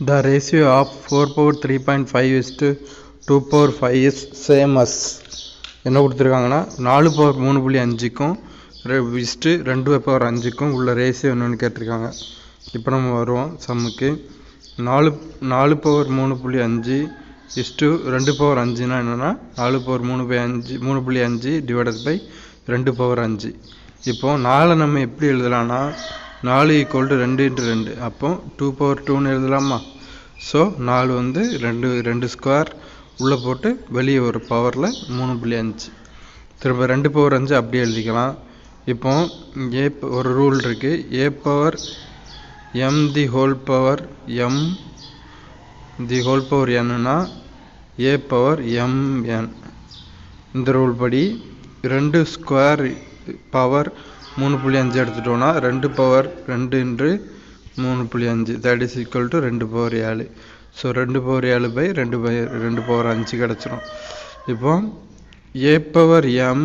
The ratio of 4 power 3.5 is to 2 power 5 is same as என்ன கொடுத்துருக்காங்கன்னா 4 power 3.5க்கும் is to 2 power 5க்கும் உள்ள ratio என்னென்னு கேட்டிருக்காங்க. இப்போ நம்ம வருவோம் சம்முக்கு. 4 பவர் 3.5 இஸ்ட்டு 2 பவர் 5னா என்னென்னா 4 பவர் 3.5 டிவைடட் பை 2 பவர் 5. இப்போது 4 நம்ம எப்படி எழுதலாம்னா 4 = 2 × 2 அப்போ 2 பவர் 2ன்னு எழுதலாமா? ஸோ 4 வந்து 2 ஸ்கொயர் உள்ளே போட்டு வெளியே ஒரு பவரில் 3.5 திரும்ப 2 பவர் 5 அப்படியே எழுதிக்கலாம். இப்போ ஒரு ரூல் இருக்குது, a power m the whole power m the whole power nனா a பவர் mn. இந்த ரூல் படி 2 ஸ்கொயர் பவர் 3.5 எடுத்துட்டோன்னா 2 power 2 × 3.5 that is equal to 2 power 7. So 2 power 7 by 2 power 5 கிடச்சிரும். இப்போ a power m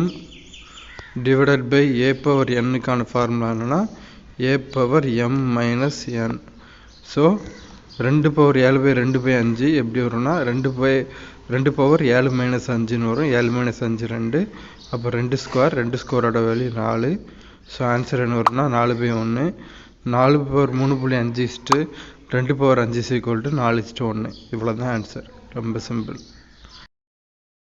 divided by a power nனுக்கான formula என்னென்னா a power m minus n. So 2 power 7 by 2 by 5 எப்படி வரும்னா 2 power 7 minus 5ன்னு வரும். 7 minus 5 2, அப்போ 2 ஸ்கொயரோட வேல்யூ 4. ஸோ ஆன்சர் என்ன வரும்னா 4 பை 1. 4 power 3.5 is to 2 power 5 = 4:1. இவ்வளோ தான் ஆன்சர். ரொம்ப சிம்பிள்.